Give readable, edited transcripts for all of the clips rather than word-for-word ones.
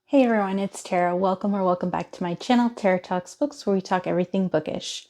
Hey everyone, it's Tara. Welcome back to my channel, Tara Talks Books, where we talk everything bookish.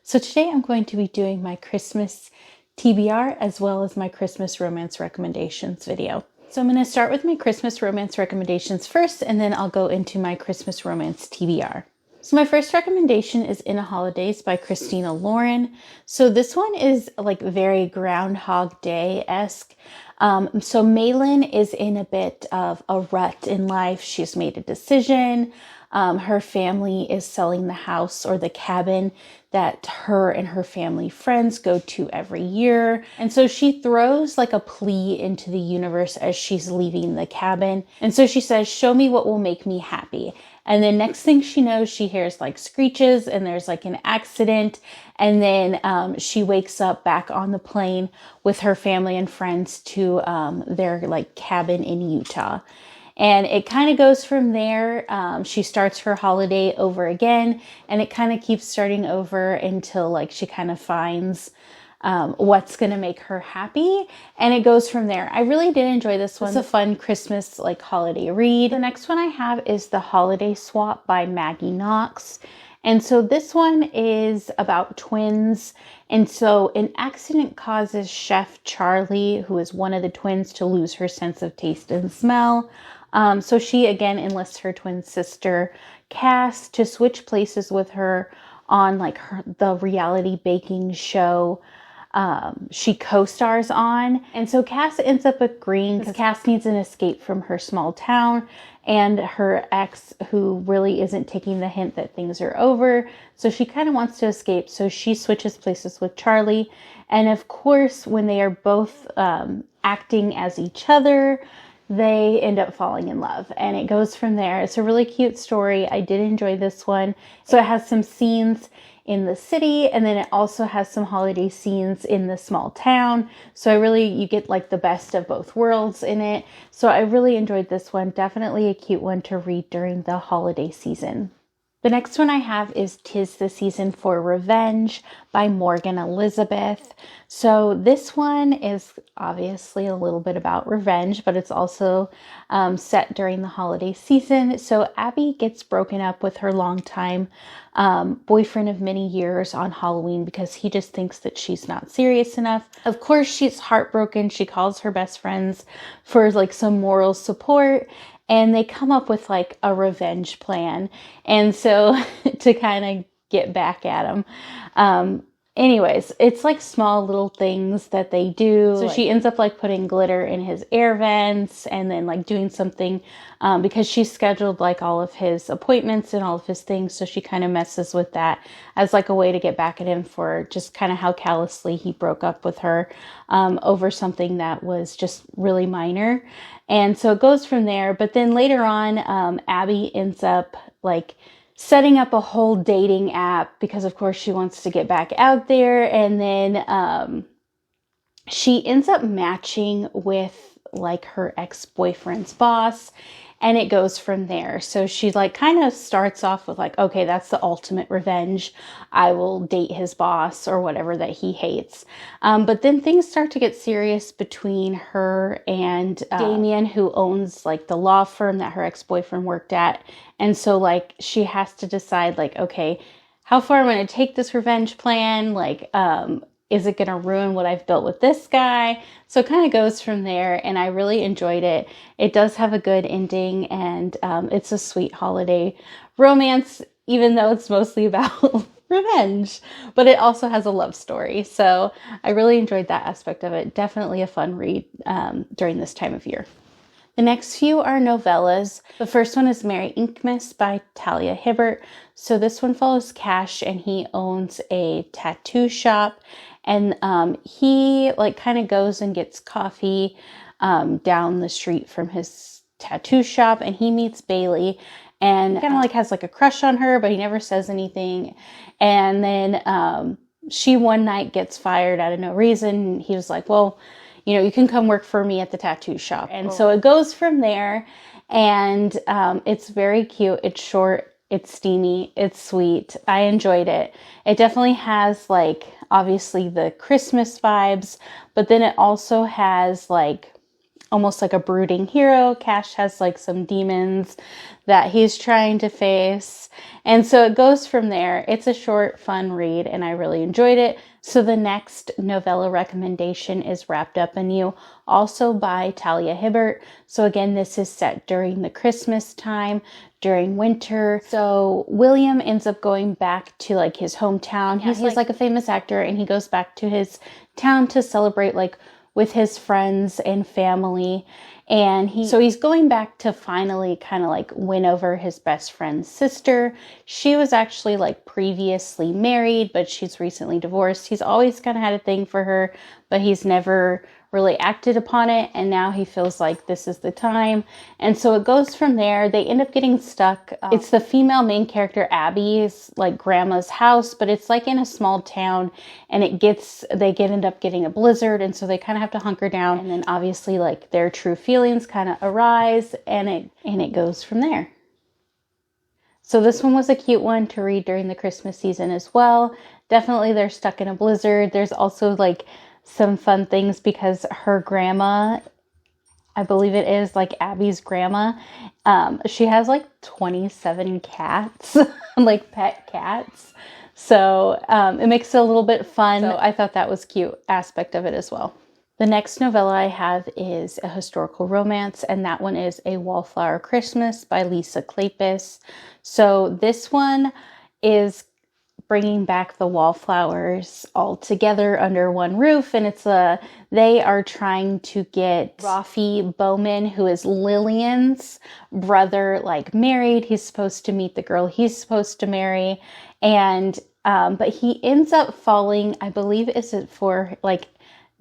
So today I'm going to be doing my Christmas TBR as well as my Christmas romance recommendations video. So I'm going to start with my Christmas romance recommendations first, and then I'll go into my Christmas romance TBR. So my first recommendation is In a Holidays by Christina Lauren. So this one is like very Groundhog Day-esque. So Malin is in a bit of a rut in life. She's made a decision. Her family is selling the house or the cabin that her and her family friends go to every year. And so she throws like a plea into the universe as she's leaving the cabin. And so she says, "Show me what will make me happy." And then next thing she knows, she hears like screeches and there's like an accident. And then she wakes up back on the plane with her family and friends to their like cabin in Utah. And it kind of goes from there. She starts her holiday over again, and it kind of keeps starting over until like she kind of finds what's going to make her happy. And it goes from there. I really did enjoy this one. It's a fun Christmas like holiday read. The next one I have is The Holiday Swap by Maggie Knox. And so this one is about twins. And so an accident causes Chef Charlie, who is one of the twins, to lose her sense of taste and smell. So she again enlists her twin sister, Cass, to switch places with her on like the reality baking show she co-stars on. And so Cass ends up agreeing because Cass needs an escape from her small town and her ex, who really isn't taking the hint that things are over. So she kind of wants to escape. So she switches places with Charlie. And of course, when they are both acting as each other, they end up falling in love, and it goes from there. It's a really cute story. I did enjoy this one. So it has some scenes in the city, and then it also has some holiday scenes in the small town. So you get like the best of both worlds in it. So I really enjoyed this one. Definitely a cute one to read during the holiday season. The next one I have is 'Tis the Season for Revenge by Morgan Elizabeth. So this one is obviously a little bit about revenge, but it's also set during the holiday season. So Abby gets broken up with her longtime boyfriend of many years on Halloween because he just thinks that she's not serious enough. Of course, she's heartbroken. She calls her best friends for like some moral support, and they come up with like a revenge plan. And so to kind of get back at him. Anyways, it's like small little things that they do. So she ends up like putting glitter in his air vents and then like doing something because she's scheduled like all of his appointments and all of his things. So she kind of messes with that as like a way to get back at him for just kind of how callously he broke up with her over something that was just really minor. And so it goes from there. But then later on, Abby ends up like setting up a whole dating app because of course she wants to get back out there. And then she ends up matching with like her ex-boyfriend's boss, and it goes from there. So she like kind of starts off with like, okay, that's the ultimate revenge. I will date his boss or whatever that he hates. But then things start to get serious between her and Damien, who owns like the law firm that her ex-boyfriend worked at. And so like she has to decide like, okay, how far am I going to take this revenge plan? Like, is it going to ruin what I've built with this guy? So it kind of goes from there, and I really enjoyed it. It does have a good ending, and it's a sweet holiday romance, even though it's mostly about revenge, but it also has a love story. So I really enjoyed that aspect of it. Definitely a fun read during this time of year. The next few are novellas. The first one is Merry Inkmas by Talia Hibbert. So this one follows Cash, and he owns a tattoo shop, and he like kind of goes and gets coffee down the street from his tattoo shop, and he meets Bailey and kind of like has like a crush on her, but he never says anything. And then she one night gets fired out of no reason. He was like, well, you know, you can come work for me at the tattoo shop. And so it goes from there, and it's very cute. It's short. It's steamy. It's sweet. I enjoyed it. It definitely has like, obviously the Christmas vibes, but then it also has like almost like a brooding hero. Cash has like some demons that he's trying to face. And so it goes from there. It's a short, fun read, and I really enjoyed it. So the next novella recommendation is Wrapped Up in You, also by Talia Hibbert. So again, this is set during the Christmas time, during winter. So William ends up going back to like his hometown. He's like a famous actor, and he goes back to his town to celebrate like with his friends and family. And he's going back to finally kind of like win over his best friend's sister. She was actually like previously married, but she's recently divorced. He's always kind of had a thing for her, but he's never really acted upon it. And now he feels like this is the time. And so it goes from there. They end up getting stuck. It's the female main character, Abby's like grandma's house, but it's like in a small town, and they end up getting a blizzard. And so they kind of have to hunker down. And then obviously like their true feelings kind of arise, and it goes from there. So this one was a cute one to read during the Christmas season as well. Definitely they're stuck in a blizzard. There's also like some fun things because her grandma, I believe it is like Abby's grandma, she has like 27 cats, like pet cats. So it makes it a little bit fun. So I thought that was a cute aspect of it as well. The next novella I have is a historical romance, and that one is A Wallflower Christmas by Lisa Kleypas. So this one is bringing back the Wallflowers all together under one roof, and they are trying to get Rafi Bowman, who is Lillian's brother, like married. He's supposed to meet the girl he's supposed to marry, and but he ends up falling, I believe, is it for like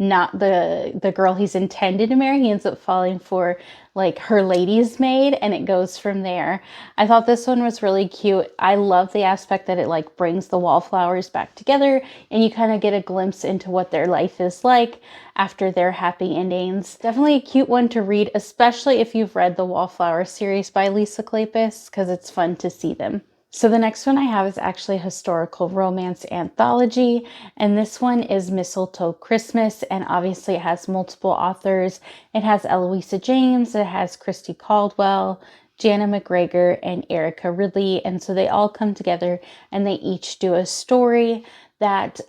not the girl he's intended to marry. He ends up falling for like her lady's maid, and it goes from there. I thought this one was really cute. I love the aspect that it like brings the Wallflowers back together, and you kind of get a glimpse into what their life is like after their happy endings. Definitely a cute one to read, especially if you've read the Wallflower series by Lisa Kleypas, because it's fun to see them. So the next one I have is actually a historical romance anthology, and this one is Mistletoe Christmas, and obviously it has multiple authors. It has Eloisa James, it has Christy Caldwell, Jana McGregor, and Erica Ridley, and so they all come together and they each do a story that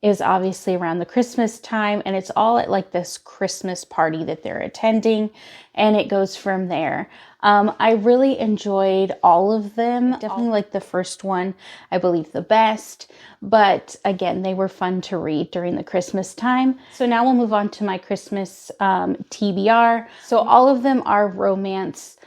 is obviously around the Christmas time, and it's all at like this Christmas party that they're attending, and it goes from there. I really enjoyed all of them. Definitely like the first one, I believe, the best, but again, they were fun to read during the Christmas time. So now we'll move on to my Christmas TBR. So all of them are romance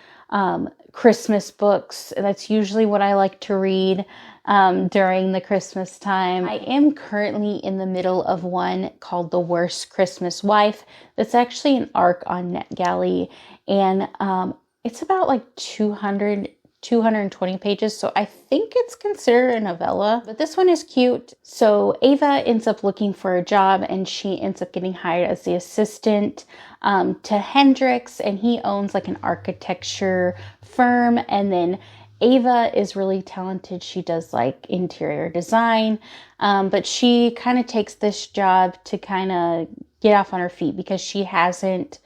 Christmas books. That's usually what I like to read during the Christmas time. I am currently in the middle of one called The Worst Christmas Wife. That's actually an arc on NetGalley, and it's about like 220 pages, so I think it's considered a novella, but this one is cute. So Ava ends up looking for a job, and she ends up getting hired as the assistant to Hendrix, and he owns like an architecture firm, and then Ava is really talented. She does like interior design, but she kind of takes this job to kind of get off on her feet because she hasn't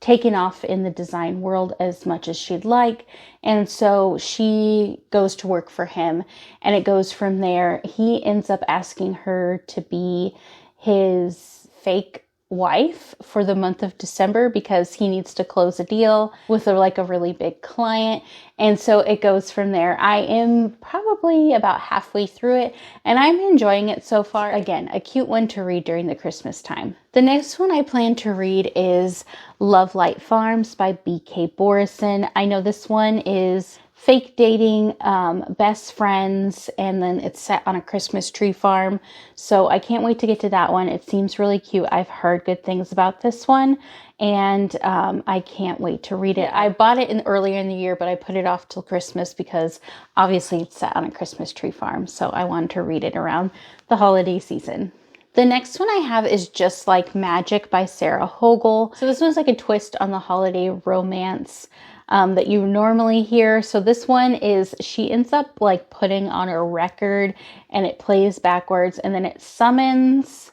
taken off in the design world as much as she'd like. And so she goes to work for him, and it goes from there. He ends up asking her to be his fake wife for the month of December because he needs to close a deal with a really big client. And so it goes from there. I am probably about halfway through it, and I'm enjoying it so far. Again, a cute one to read during the Christmas time. The next one I plan to read is Love Light Farms by B.K. Borison. I know this one is fake dating, best friends, and then it's set on a Christmas tree farm. So I can't wait to get to that one. It seems really cute. I've heard good things about this one, and I can't wait to read it. I bought it earlier in the year, but I put it off till Christmas because obviously it's set on a Christmas tree farm. So I wanted to read it around the holiday season. The next one I have is Just Like Magic by Sarah Hogel. So this one's like a twist on the holiday romance that you normally hear. So this one is, she ends up like putting on a record and it plays backwards and then it summons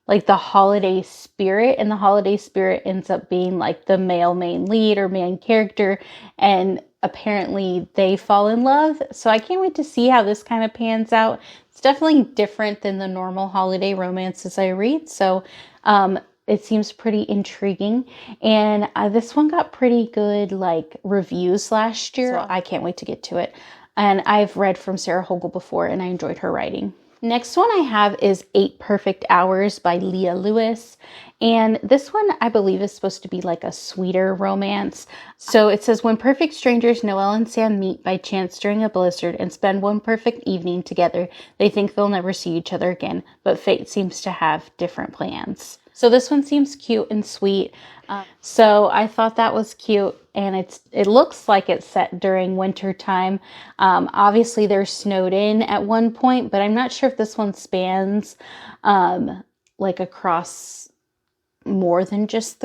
like the holiday spirit, and the holiday spirit ends up being like the male main lead or main character, and apparently they fall in love. So I can't wait to see how this kind of pans out. It's definitely different than the normal holiday romances I read, so it seems pretty intriguing. And this one got pretty good like reviews last year, so I can't wait to get to it. And I've read from Sarah Hogle before and I enjoyed her writing. Next one I have is 8 Perfect Hours by Leah Lewis. And this one I believe is supposed to be like a sweeter romance. So it says, when perfect strangers Noelle and Sam meet by chance during a blizzard and spend one perfect evening together, they think they'll never see each other again, but fate seems to have different plans. So this one seems cute and sweet. So I thought that was cute, and it looks like it's set during winter time. Obviously they're snowed in at one point, but I'm not sure if this one spans like across more than just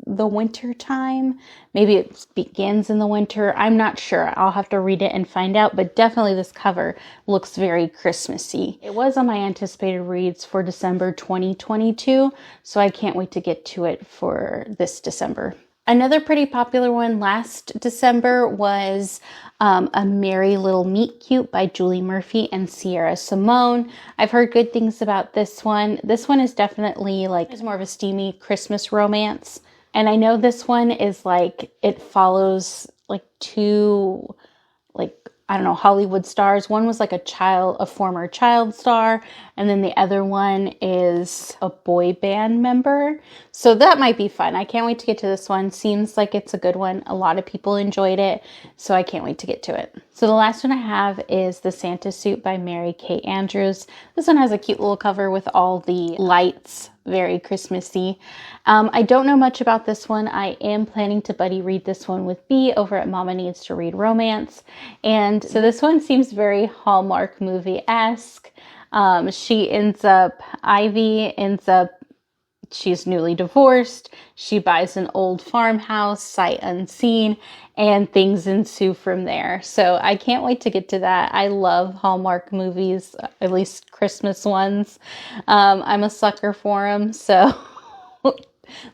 the winter time. Maybe it begins in the winter. I'm not sure. I'll have to read it and find out, but definitely this cover looks very Christmassy. It was on my anticipated reads for December 2022, so I can't wait to get to it for this December. Another pretty popular one last December was A Merry Little Meet Cute by Julie Murphy and Sierra Simone. I've heard good things about this one. This one is definitely like, it's more of a steamy Christmas romance. And I know this one is like, it follows like 2, like, I don't know, Hollywood stars. One was like a former child star, and then the other one is a boy band member. So that might be fun. I can't wait to get to this one. Seems like it's a good one. A lot of people enjoyed it, so I can't wait to get to it. So the last one I have is The Santa Suit by Mary Kay Andrews. This one has a cute little cover with all the lights, very Christmassy. I don't know much about this one. I am planning to buddy read this one with B over at Mama Needs to Read Romance. And so this one seems very Hallmark movie-esque. Ivy ends up, she's newly divorced. She buys an old farmhouse, sight unseen, and things ensue from there. So I can't wait to get to that. I love Hallmark movies, at least Christmas ones. I'm a sucker for them, so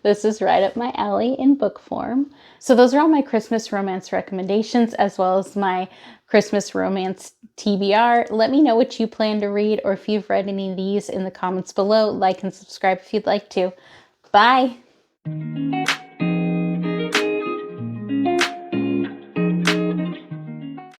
this is right up my alley in book form. So those are all my Christmas romance recommendations, as well as my Christmas romance TBR. Let me know what you plan to read, or if you've read any of these in the comments below. Like and subscribe if you'd like to. Bye!